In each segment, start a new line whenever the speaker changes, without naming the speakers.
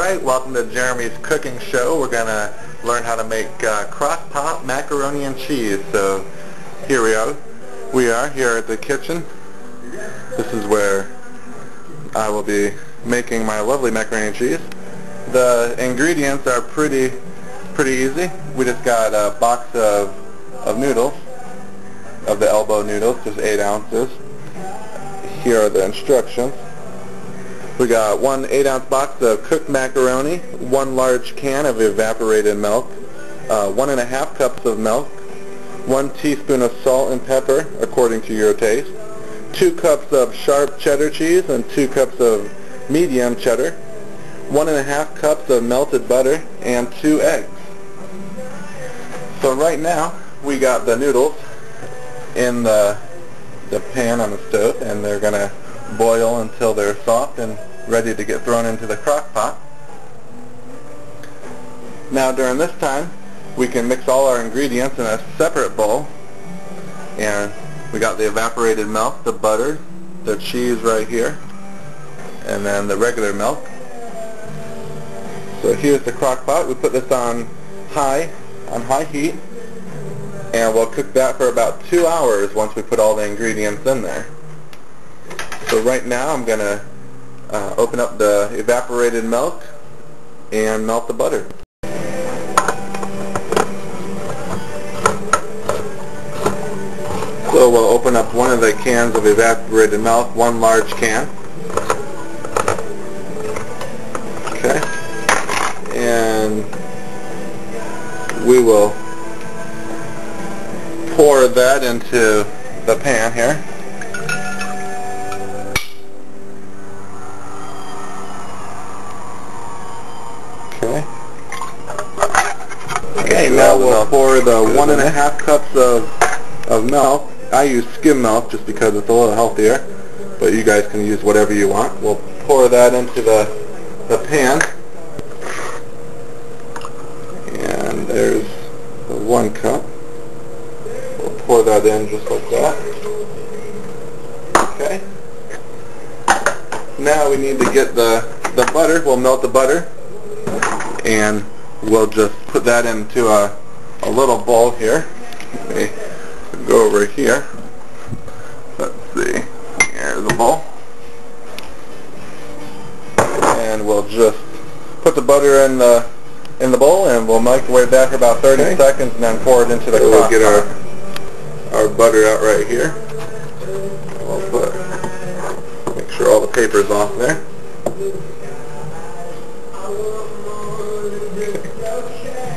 Alright, welcome to Jeremy's cooking show. We're going to learn how to make crock-pot macaroni and cheese. So here we are. We are here at the kitchen. This is where I will be making my lovely macaroni and cheese. The ingredients are pretty easy. We just got a box of noodles, of the elbow noodles, just 8 ounces. Here are the instructions. We got 1 8-ounce box of cooked macaroni, 1 large can of evaporated milk, 1½ cups of milk, 1 teaspoon of salt and pepper according to your taste, 2 cups of sharp cheddar cheese and 2 cups of medium cheddar, 1½ cups of melted butter, and 2 eggs. So right now we got the noodles in the pan on the stove, and they're going to boil until they're soft and ready to get thrown into the crock pot. Now during this time we can mix all our ingredients in a separate bowl, and we got the evaporated milk, the butter, the cheese right here, and then the regular milk. So here's the crock pot. We put this on high heat, and we'll cook that for about 2 hours once we put all the ingredients in there. So right now I'm going to open up the evaporated milk and melt the butter. So we'll open up one of the cans of evaporated milk, 1 large can. Okay. And we will pour that into the pan here. Okay, now we'll pour the 1½ cups of milk. I use skim milk just because it's a little healthier, but you guys can use whatever you want. We'll pour that into the pan. And there's the 1 cup. We'll pour that in just like that. Okay. Now we need to get the butter. We'll melt the butter, and we'll just put that into a little bowl here. Let me go over here. Let's see. Here's the bowl. And we'll just put the butter in the bowl, and we'll microwave that for about 30 seconds, and then pour it into the crock pot. We'll get our butter out right here. We'll make sure all the paper's off there.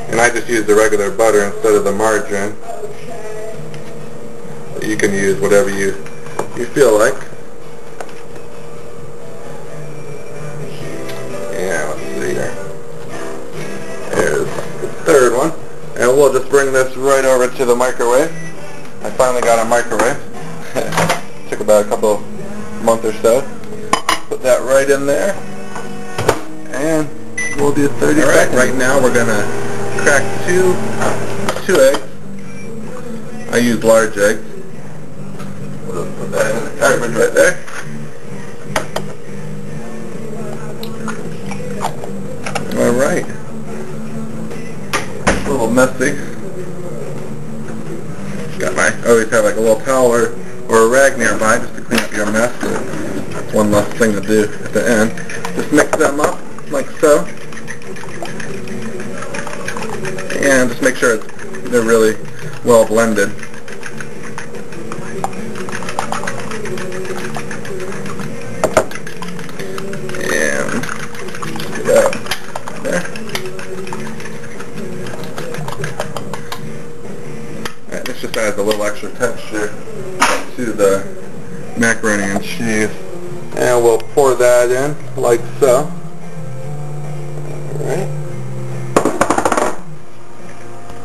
And I just use the regular butter instead of the margarine. You can use whatever you feel like. Yeah, let's see here. There's the 3rd one. And we'll just bring this right over to the microwave. I finally got a microwave. Took about a month or so. Put that right in there. And we'll do 30 seconds. Right now we're going to crack two eggs. I use large eggs. We'll just put that in the cartridge right there. Alright. A little messy. I always have like a little towel or a rag nearby just to clean up your mess. That's one less thing to do at the end. Just mix them up like so. And just make sure they're really well blended. And just get that there. Alright, this just adds a little extra texture to the macaroni and cheese. And we'll pour that in like so. Alright.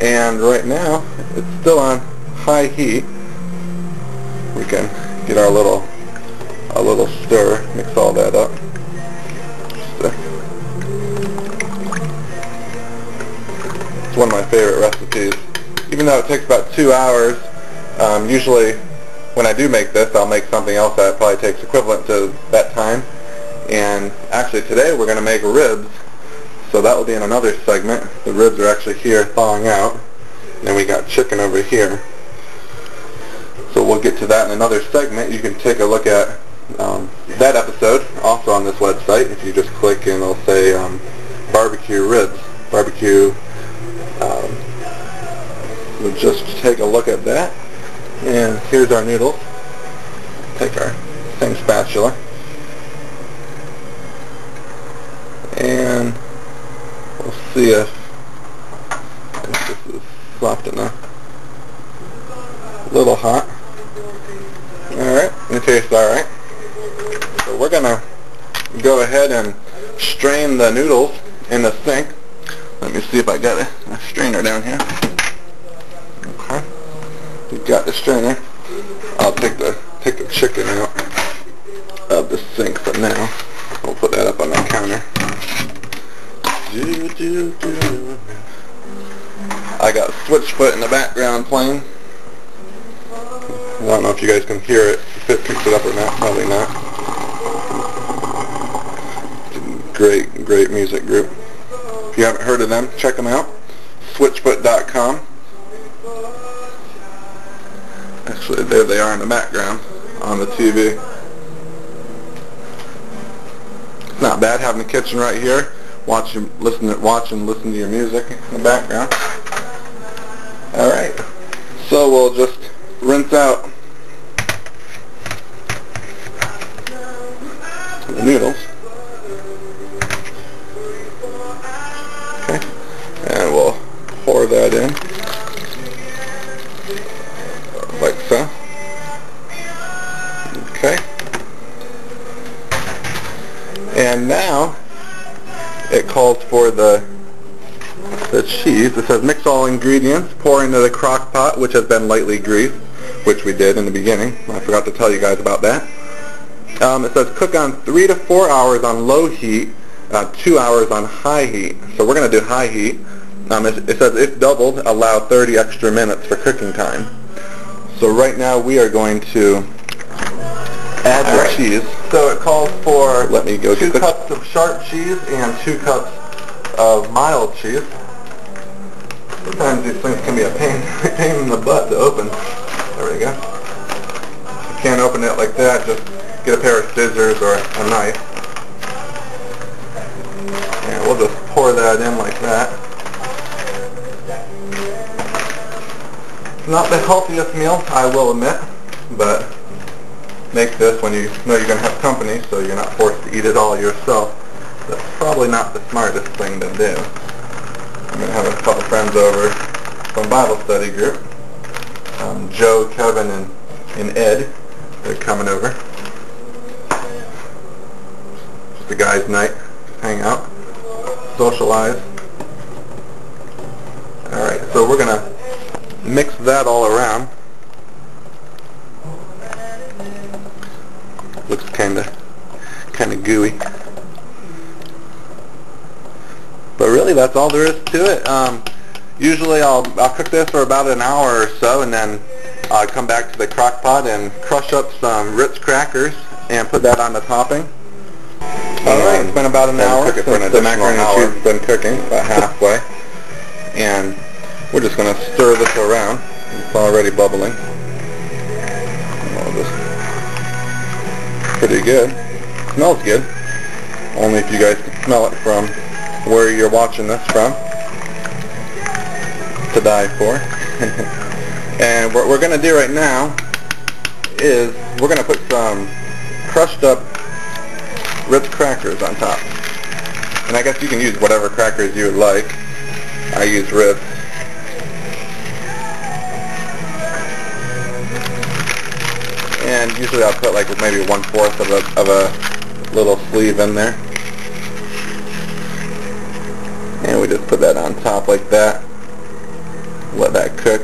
And right now, it's still on high heat. We can get a little stir, mix all that up. It's one of my favorite recipes. Even though it takes about 2 hours, usually when I do make this, I'll make something else that probably takes equivalent to that time. And actually today we're going to make ribs So that will be in another segment. The ribs are actually here thawing out. And then we got chicken over here. So we'll get to that in another segment. You can take a look at that episode also on this website. If you just click and it'll say barbecue ribs. Barbecue. We'll just take a look at that. And here's our noodles. Take our same spatula. And we'll see if this is soft enough. A little hot. Alright, it tastes alright. So we're going to go ahead and strain the noodles in the sink. Let me see if I got a strainer down here. Okay. We've got the strainer. I'll take the chicken out of the sink for now. We'll put that up on the counter. I got Switchfoot in the background playing. I don't know if you guys can hear it, if it picks it up or not, probably not. Great music group. If you haven't heard of them, check them out. Switchfoot.com. Actually, there they are in the background on the TV. It's not bad having the kitchen right here. Watch and listen to your music in the background. Alright, so we'll just rinse out the noodles. Okay, and we'll pour that in like so. Okay, and now it calls for the cheese. It says mix all ingredients, pour into the crock pot, which has been lightly greased, which we did in the beginning. I forgot to tell you guys about that. It says cook on 3 to 4 hours on low heat, 2 hours on high heat. So we're going to do high heat. It says if doubled, allow 30 extra minutes for cooking time. So right now we are going to add the cheese. So it calls for 2 cups of sharp cheese and 2 cups of mild cheese. Sometimes these things can be a pain in the butt to open. There we go. You can't open it like that, just get a pair of scissors or a knife. And we'll just pour that in like that. It's not the healthiest meal, I will admit, but make this when you know you're going to have company, so you're not forced to eat it all yourself. That's probably not the smartest thing to do. I'm going to have a couple friends over from Bible study group. Joe, Kevin, and Ed. They're coming over. Just a guy's night. Just hang out. Socialize. Alright, so we're going to mix that all around. Looks kind of gooey. But really, that's all there is to it. Usually I'll cook this for about an hour or so, and then I'll come back to the crock pot and crush up some Ritz crackers and put that on the topping. Alright, it's been about an hour since the macaroni and cheese has been cooking, about halfway. And we're just going to stir this around. It's already bubbling. Pretty good. Smells good. Only if you guys can smell it from where you're watching this from. To die for. And what we're going to do right now is we're going to put some crushed up Ritz crackers on top. And I guess you can use whatever crackers you would like. I use Ritz. And usually I'll put like maybe 1/4 of a little sleeve in there. And we just put that on top like that. Let that cook.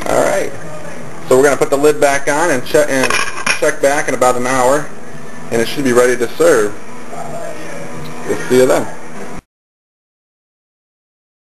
Alright. So we're going to put the lid back on and check back in about an hour. And it should be ready to serve. We'll see you then.